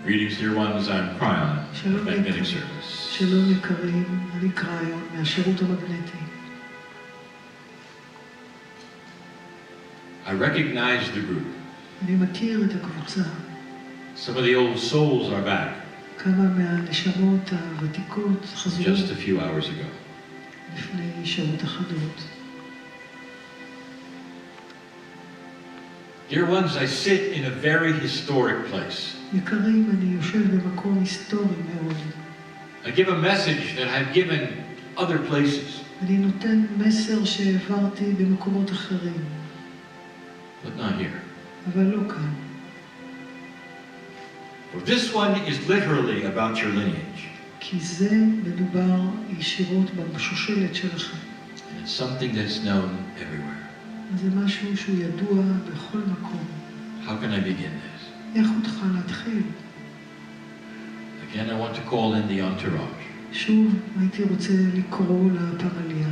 Greetings, dear ones. I'm Kryon of Magnetic Service. שלום יקרים, אני קריון מהשירות המגנטי. I recognize the group. אני מכיר את הקבוצה. Some of the old souls are back. כמה מהנשמות הוותיקות חזרו. Just a few hours ago. לפני שעות אחדות. Dear ones, I sit in a very historic place. יקרים, אני יושב במקום היסטורי מאוד. I give a message that I've given other places. אני נותן מסר שהעברתי במקומות אחרים. But not here. אבל לא כאן. For this one is literally about your lineage. כי זה מדובר ישירות בשושלת שלכם. And it's something that's known everywhere. זה משהו שהוא ידוע בכל מקום. How can I begin this? איך אותך להתחיל? Again, I want to call in the entourage. שוב, הייתי רוצה לקרוא לפמליה.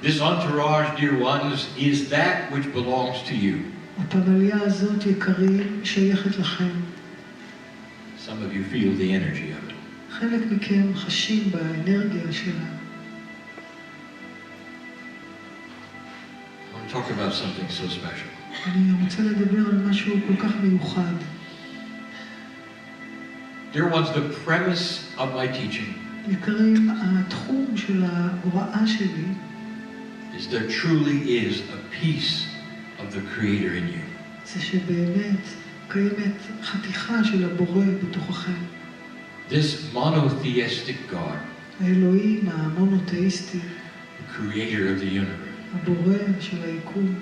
This entourage, dear ones, is that which belongs to you. הפמליה הזאת, יקרים, שייכת לכם. Some of you feel the energy of it. חלק מכם חשים באנרגיה שלה. I want to talk about something so special. אני רוצה לדבר על משהו כל כך מיוחד. Dear ones, the premise of my teaching יקרים, התחום של ההוראה שלי is there truly is a piece of the Creator in you. זה שבאמת קיימת חתיכה של הבורא בתוככם. This monotheistic God, האלוהים המונותאיסטי, the Creator of the universe, הבורא של היקום,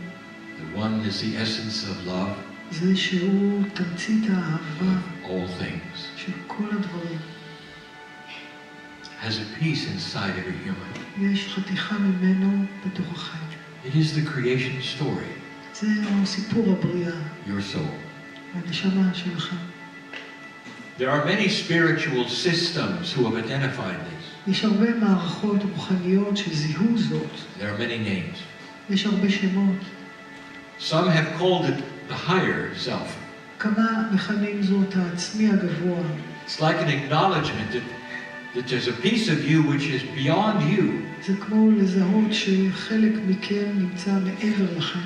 the one is the essence of love זה שהוא תמצית האהבה of all things, של כל הדברים. has a piece inside every human. יש חתיכה ממנו בתוככם. It is the creation story, זה סיפור הבריאה, your soul. הנשמה שלכם. There are many spiritual systems who have identified this. יש הרבה מערכות רוחניות שזיהו זאת. There are many names. יש הרבה שמות. Some have called it the higher self. כמה מכנים זאת העצמי הגבוה. It's like an acknowledgement that there's a piece of you which is beyond you. זה כמו לזהות שחלק מכם נמצא מעבר לכם.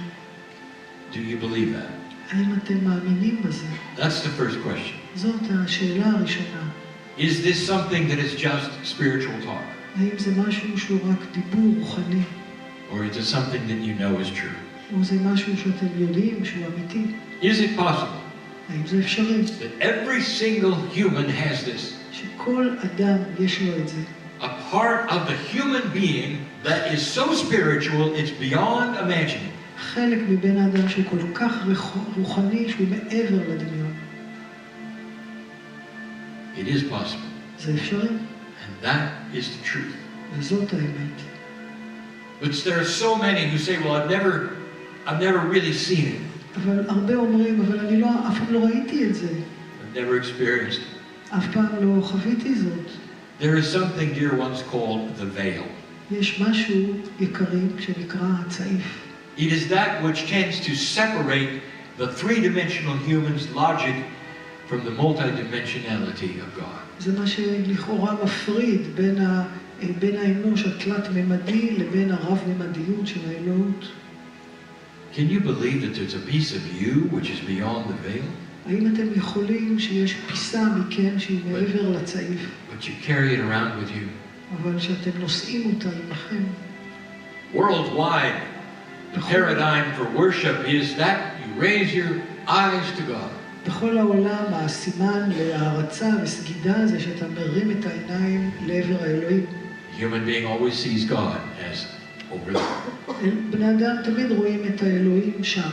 Do you believe that? האם אתם מאמינים בזה? That's the first question. זאת השאלה הראשונה. Is this something that is just spiritual talk? האם זה משהו שהוא רק דיבור רוחני? Or is it something that you know is true? או זה משהו שאתם יודעים שהוא אמיתי? Is it possible האם זה אפשרי? that every single human has this? שכל אדם יש לו את זה. A part of the human being that is so spiritual it's beyond imagining. חלק מבן האדם שהוא כל כך רוחני שהוא מעבר לדמיון. It is possible. זה אפשרי. And that is the truth. וזאת האמת. But there are so many who say, well, I've never really seen it. אבל הרבה אומרים, אבל אני אף פעם לא ראיתי את זה. I've never experienced it. אף פעם לא חוויתי זאת. There is something, dear ones, called the veil. יש משהו יקרים שנקרא הצעיף. It is that which tends to separate the three-dimensional human's logic from the multidimensionality of God. זה מה שלכאורה מפריד בין האנוש התלת-ממדי לבין הרב-ממדיות של האלוהות. Can you believe that there's a piece of you which is beyond the veil? האם אתם יכולים שיש פיסה מכם שהיא מעבר לצעיף? But you carry it around with you. אבל שאתם נושאים אותה עמכם. Worldwide, the paradigm for worship is that you raise your eyes to God. בכל העולם הסימן להערצה וסגידה זה שאתה מרים את העיניים לעבר האלוהים. The human being always sees God as over there. בני אדם תמיד רואים את האלוהים שם.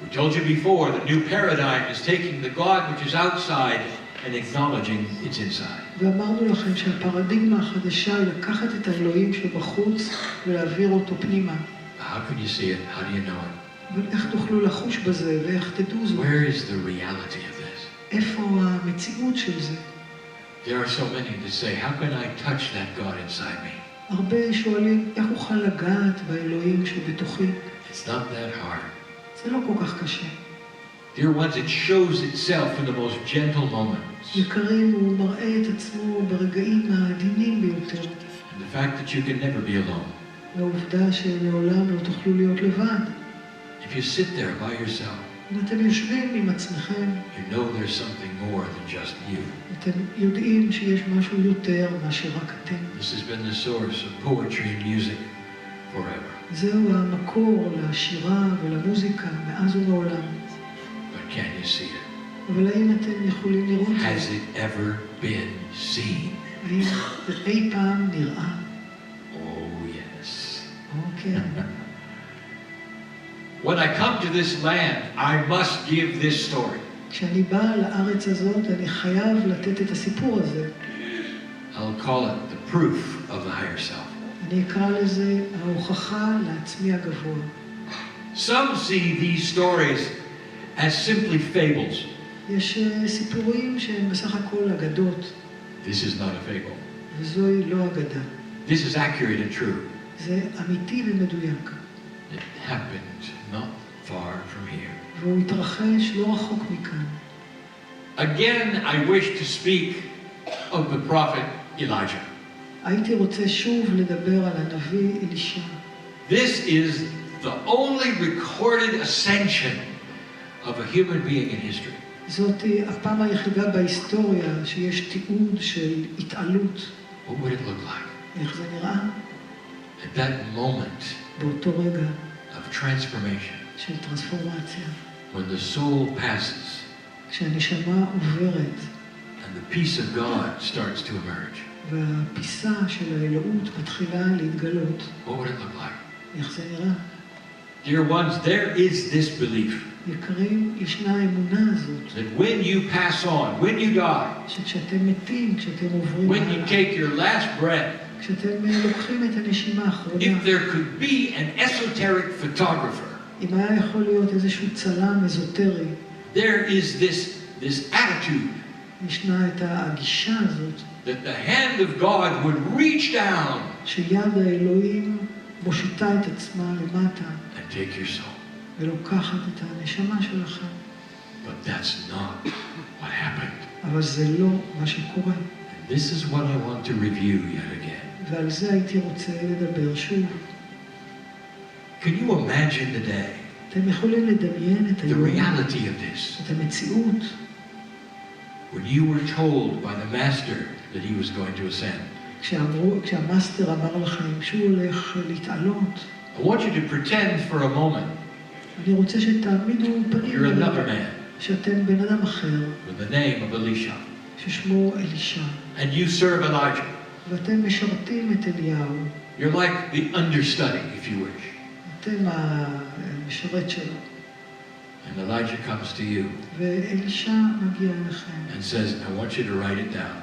We told you before, the new paradigm is taking the God which is outside and acknowledging its inside. ואמרנו לכם שהפרדיגמה החדשה היא לקחת את האלוהים שבחוץ ולהעביר אותו פנימה. How can you see it? How do you know it? אבל איך תוכלו לחוש בזה ואיך תדעו זאת? Where is the reality of this? איפה המציאות של זה? There are so many that say, how can I touch that God inside me? הרבה שואלים איך אוכל לגעת באלוהים שבתוכי. It's not that hard. זה לא כל כך קשה. Dear ones, it shows itself in the most gentle moments. יקרים, הוא מראה את עצמו ברגעים העדינים ביותר. And the fact that you can never be alone. והעובדה שלעולם לא תוכלו להיות לבד. If you sit there by yourself, אם אתם יושבים עם עצמכם, you know there's something more than just you. אתם יודעים שיש משהו יותר מאשר רק אתם. This has been the source of poetry and music forever. זהו המקור לשירה ולמוזיקה מאז ומעולם. But can you see it? אבל האם אתם יכולים לראות את Has זה? it ever been seen? האם זה אי פעם נראה? Oh, yes. אוקיי. When I come to this land, I must give this story. כשאני בא לארץ הזאת, אני חייב לתת את הסיפור הזה. I'll call it the proof of the higher self. אני אקרא לזה ההוכחה לעצמי הגבוה. Some see these stories as simply fables. יש סיפורים שהם בסך הכל אגדות, This is not a fable. וזוהי לא אגדה. This is accurate and true. זה אמיתי ומדויק. It happened not far from here. והוא התרחש לא רחוק מכאן. Again, I wish to speak of the prophet Elijah. הייתי רוצה שוב לדבר על הנביא אלישע. This is the only recorded ascension of a human being in history. זאת הפעם היחידה בהיסטוריה שיש תיעוד של התעלות. What would it look like? איך זה נראה? At that moment באותו רגע of transformation, של טרנספורמציה. when the soul passes כשהנשמה עוברת and the peace of God starts to emerge. והפיסה של האלוהות מתחילה להתגלות. What would it look like? איך זה נראה? Dear ones, there is this belief יקרים, ישנה האמונה הזאת. that when you pass on, when you die, שכשאתם מתים, כשאתם עוברים when you הלאה, take your last breath, כשאתם לוקחים את הנשימה האחרונה, if there could be an esoteric photographer, אם היה יכול להיות איזשהו צלם אזוטרי, there is this attitude ישנה את הגישה הזאת, that the hand of God would reach down שיד האלוהים מושיטה את עצמה למטה, and take your soul. ולוקחת את הנשמה שלכם. But that's not what happened. אבל זה לא מה שקורה. And this is what I want to review yet again. ועל זה הייתי רוצה לדבר שוב. Can you imagine the day, אתם יכולים לדמיין את the היום, reality of this, את המציאות, when you were told by the master that he was going to ascend? כשהמאסטר אמר לכם שהוא הולך להתעלות, I want you to pretend for a moment אני רוצה שתעמידו פנים you're another אליו, man שאתם בן אדם אחר, with the name of Elisha, ששמו אלישע, and you serve Elijah. ואתם משרתים את אליהו, You're like the understudy, if you wish. אתם המשרת שלו, And Elijah comes to you ואלישע מגיע אליכם. and says, I want you to write it down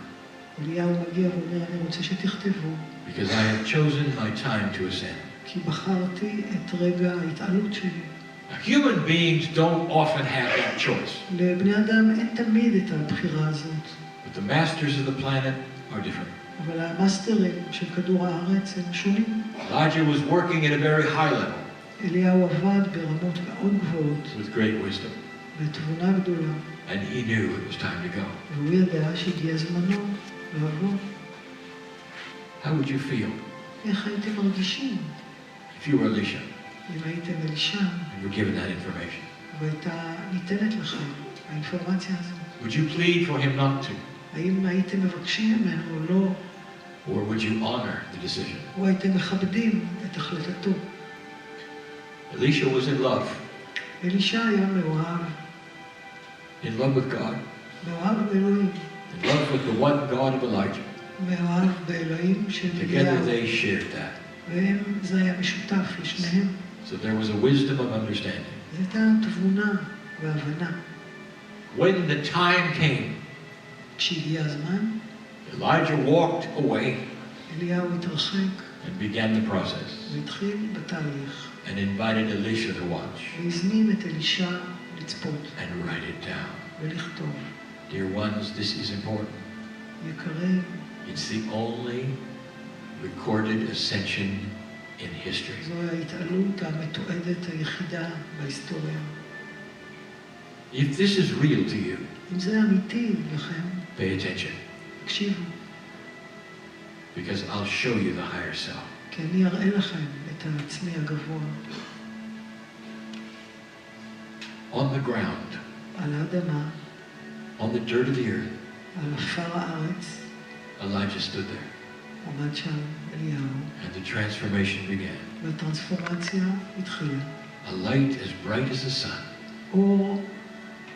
אליהו מגיע ואומר, אני רוצה שתכתבו, because I have chosen my time to ascend. כי בחרתי את רגע ההתעלות שלי. Human beings don't often have that choice, לבני אדם אין תמיד את הבחירה הזאת, but the masters of the planet are different. אבל המאסטרים של כדור הארץ הם שונים. Elijah was working at a very high level אליהו עבד ברמות מאוד גבוהות, with great wisdom, בתבונה גדולה, and he knew it was time to go. והוא ידע שהגיע זמנו לעבור. How would you feel איך הייתם מרגישים if you were Elisha אם הייתם אלישע and were given that information? והייתה ניתנת לכם האינפורמציה הזאת? Would you plead for him not to, האם הייתם מבקשים ממנו או לא, or would you honor the decision? או הייתם מכבדים את החלטתו? Elisha was in love אלישע היה מאוהב, in love with God, מאוהב באלוהים, in love with the one God of Elijah. מאוהב באלוהים של Together אליהו, they shared that. זה היה משותף לשניהם. So there was a wisdom of understanding. זו הייתה תבונה והבנה. When the time came, כשהגיע הזמן, Elijah walked away אליהו התרחק and began the process והתחיל בתהליך, and invited Elisha to watch והזמין את אלישע לצפות and write it down. ולכתוב. Dear ones, this is important. יקרים, It's the only recorded ascension in history. זו ההתעלות המתועדת היחידה בהיסטוריה. If this is real to you, אם זה אמיתי לכם, pay attention, תקשיבו, because I'll show you the higher self. כי אני אראה לכם את העצמי הגבוה. On the ground, על האדמה, on the dirt of the earth, על עפר הארץ, Elijah stood there, עומד שם אליהו, and the transformation began. והטרנספורמציה התחילה. A light as bright as the sun אור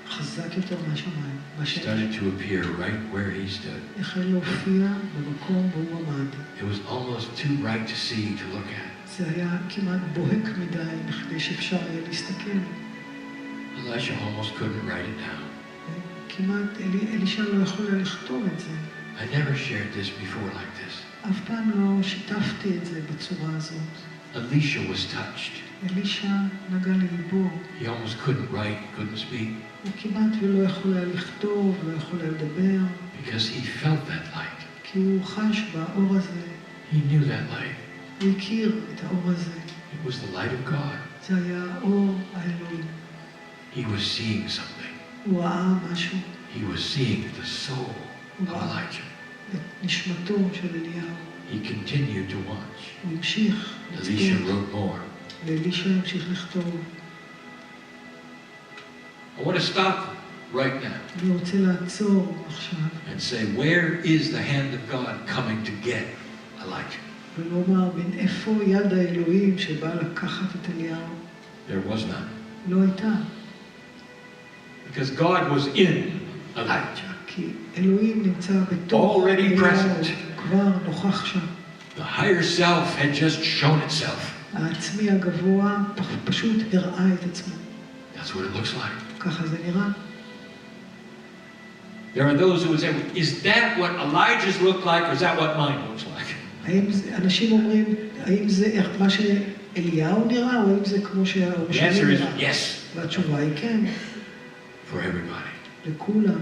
חזק יותר מהשמיים, בשמש, started to appear right where he stood. החל להופיע במקום בו הוא עמד. It was almost too bright to see, to look at. זה היה כמעט בוהק מדי מכדי שאפשר היה להסתכל. Elisha almost couldn't write it down. כמעט אלישע לא יכול היה לכתוב את זה. I never shared this before like this. אף פעם לא שיתפתי את זה בצורה הזאת. Elisha was touched. אלישע נגע לליבו. He almost couldn't write, couldn't speak, הוא כמעט ולא יכול היה לכתוב, לא יכול היה לדבר, because he felt that light. כי הוא חש באור הזה. He knew that light. הוא הכיר את האור הזה. It was the light of God. זה היה אור האלוהים. He was seeing something. הוא ראה משהו. He was seeing the soul of Elijah. את נשמתו של אליהו. He continued to watch. הוא המשיך Elisha לצפות, wrote more. ואלישע המשיך לכתוב. I want to stop right now אני רוצה לעצור עכשיו, and say, where is the hand of God coming to get Elijah? ולומר, בין איפה יד האלוהים שבא לקחת את אליהו? There was none. לא הייתה. Because God was in Elijah. כי אלוהים נמצא בתוך Already אליהו, present. כבר נוכח שם. The higher self had just shown itself. העצמי הגבוה פשוט הראה את עצמו. That's what it looks like. ככה זה נראה. There are those who would say, is that what Elijah's looked like, or is that what mine looks like? אנשים אומרים, האם זה איך מה שאליהו נראה, או האם זה כמו שהאור The שלי answer is נראה? yes, והתשובה היא כן, for everybody. לכולם.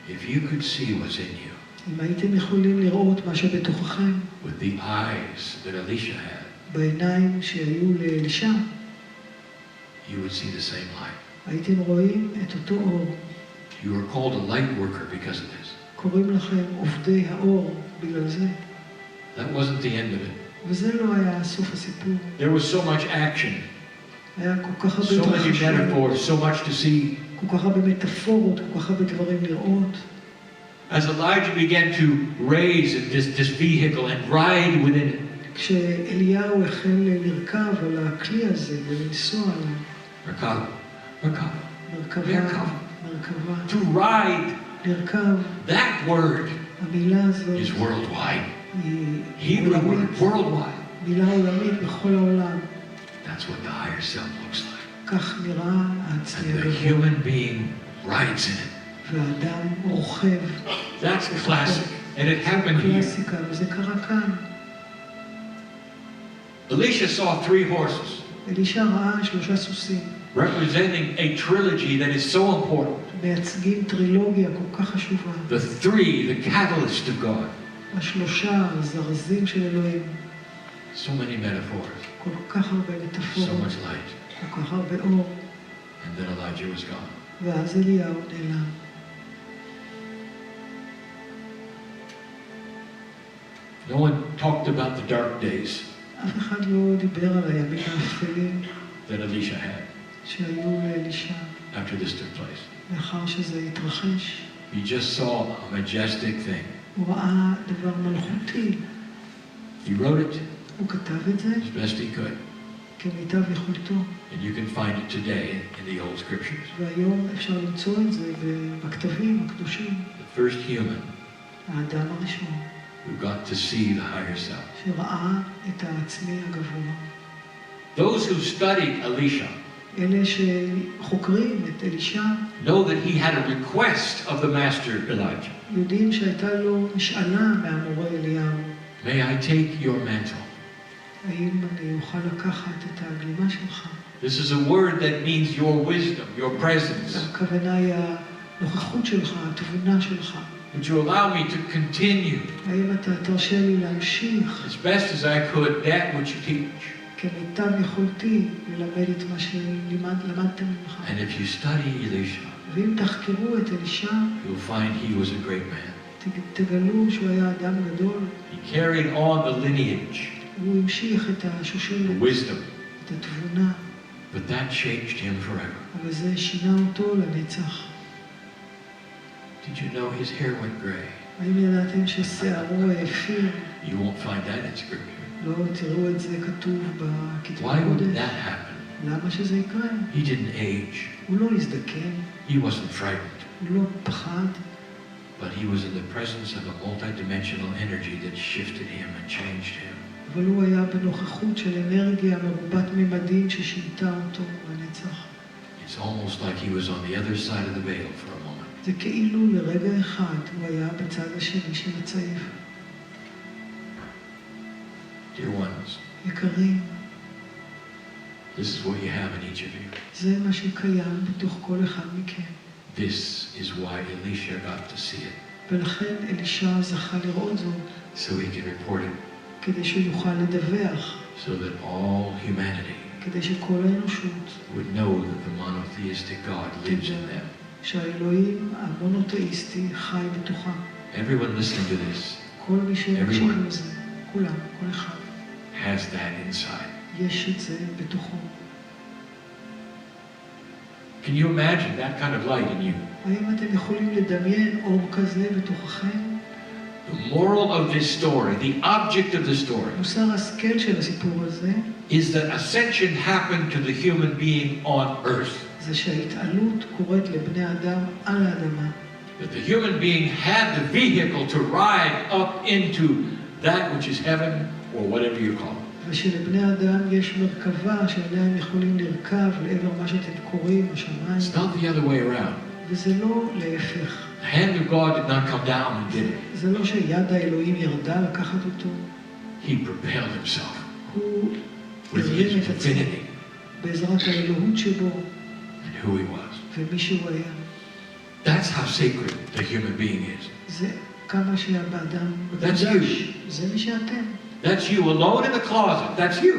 If you could see what's in you אם הייתם יכולים לראות מה שבתוככם, with the eyes that Elisha had, בעיניים שהיו לאלישע, you would see the same light. הייתם רואים את אותו אור. You are called a light worker because of this. קוראים לכם עובדי האור בגלל זה. That wasn't the end of it. וזה לא היה סוף הסיפור. There was so much action, היה כל כך הרבה so many התרחשות, metaphors, so much to see. כל כך הרבה מטאפורות, כל כך הרבה דברים לראות. As Elijah began to raise this vehicle and ride within it, כשאליהו החל לרכב על הכלי הזה ולנסוע עליו, Merkava. מרכבה, To ride, לרכב, that word המילה הזאת is worldwide. היא Hebrew עולמית, word, worldwide. מילה עולמית בכל העולם. That's what the higher self looks like. כך נראה העצמי And the הגבוה, human being rides in it. והאדם רוכב. That's classic. And it happened here. קלאסיקה, וזה קרה כאן. Elisha saw 3 horses, אלישע ראה 3 סוסים, representing a trilogy that is so important. מייצגים טרילוגיה כל כך חשובה. The 3, the catalyst of God. 3 הזרזים של אלוהים, So many metaphors, כל כך הרבה so מטאפורות, much light. כל כך הרבה אור, And then Elijah was gone. ואז אליהו נעלם. No one talked about the dark days אף אחד לא דיבר על הימים האפלים that Elisha had שהיו לאלישע after this took place. לאחר שזה התרחש. He just saw a majestic thing. הוא ראה דבר מלכותי, He wrote it הוא כתב את זה as best he could. כמיטב יכולתו, And you can find it today in the old scriptures. והיום אפשר למצוא את זה בכתבים הקדושים. The first human האדם הראשון who got to see the higher self. שראה את העצמי הגבוה. Those who studied Elisha אלה שחוקרים את אלישע know that he had a request of the master Elijah. יודעים שהייתה לו משאלה מהמורה אליהו. May I take your mantle? האם אני אוכל לקחת את הגלימה שלך? This is a word that means your wisdom, your presence. הכוונה היא הנוכחות שלך, התבונה שלך. Would you allow me to continue האם אתה תרשה לי להמשיך as best as I could that which you teach? כמיטב יכולתי ללמד את מה שלמדתם ממך? And if you study Elisha, ואם תחקרו את אלישע, you'll find he was a great man. תגלו שהוא היה אדם גדול. He carried on the lineage, הוא המשיך את השושלת, the wisdom, את התבונה, but that changed him forever. אבל זה שינה אותו לנצח. Did you know his hair went gray? האם ידעתם ששערו העפיר? You won't find that in scripture. לא תראו את זה כתוב בכתבי Why would הקודש. that happen? למה שזה יקרה? He didn't age. הוא לא הזדקן, He wasn't frightened. הוא לא פחד, But he was in the presence of a multidimensional energy that shifted him and changed him. אבל הוא היה בנוכחות של אנרגיה מרובת ממדים ששינתה אותו לנצח. It's almost like he was on the other side of the veil for a moment. זה כאילו לרגע אחד הוא היה בצד השני של הצעיף. Dear ones, יקרים, this is what you have in each of you. זה מה שקיים בתוך כל אחד מכם. This is why Elisha got to see it, ולכן אלישע זכה לראות זאת, so he can report it, כדי שהוא יוכל לדווח, so that all humanity כדי שכל האנושות would know that the monotheistic God lives in them. שהאלוהים המונותאיסטי חי בתוכם. Everyone listening to this כל מי שמקשיב לזה, כולם, כל אחד, has that inside. יש את זה בתוכו. Can you imagine that kind of light in you? האם אתם יכולים לדמיין אור כזה בתוככם? The moral of this story, the object of the story, מוסר השכל של הסיפור הזה, is that ascension happened to the human being on earth. זה שההתעלות קורית לבני אדם על האדמה. That the human being had the vehicle to ride up into that which is heaven, or whatever you call it. ושלבני אדם יש מרכבה שעליה הם יכולים לרכב לעבר מה שאתם קוראים השמיים. It's not the other way around. וזה לא להפך. The hand of God did not come down and did it. זה לא שיד האלוהים ירדה לקחת אותו. He propelled himself הוא with הרים his את עצמו divinity בעזרת האלוהות שבו and who he was. ומי שהוא היה. That's how sacred the human being is. זה כמה שהאדם That's you. מקודש. זה מי שאתם. That's you alone in the closet. That's you.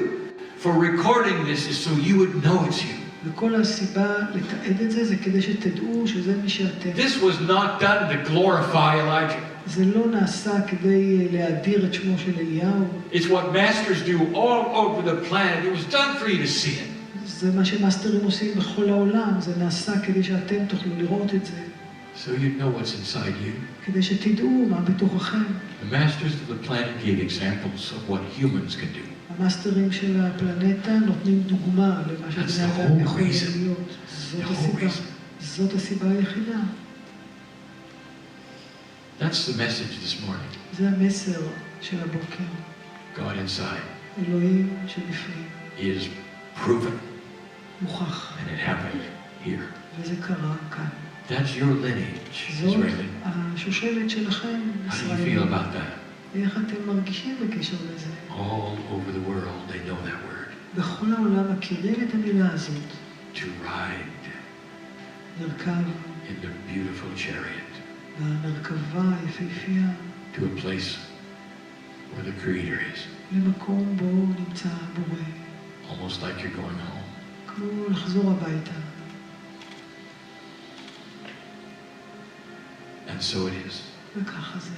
For recording this is so you would know it's you. וכל הסיבה לתעד את זה זה כדי שתדעו שזה מי שאתם. This was not done to glorify Elijah. זה לא נעשה כדי להאדיר את שמו של אליהו. It's what masters do all over the planet. It was done for you to see it. זה מה שמאסטרים עושים בכל העולם. זה נעשה כדי שאתם תוכלו לראות את זה. So you'd know what's inside you. כדי שתדעו מה בתוככם. The masters of the planet gave examples of what humans can do. המאסטרים של הפלנטה נותנים דוגמה למה שבני אדם יכולים להיות. זאת הסיבה היחידה. That's the message this morning. זה המסר של הבוקר. God inside אלוהים שבפנים. is proven, מוכח. and it happened here. וזה קרה כאן. That's your lineage, זאת Israeli. השושלת שלכם, How do you ישראלים. feel about that? איך אתם מרגישים בקשר לזה? All over the world, they know that word. בכל העולם מכירים את המילה הזאת. To ride לרכב in the beautiful chariot במרכבה היפהפייה, to a place where the Creator is. למקום בו נמצא הבורא. Almost like you're going home. כמו לחזור הביתה. And so it is. וככה זה.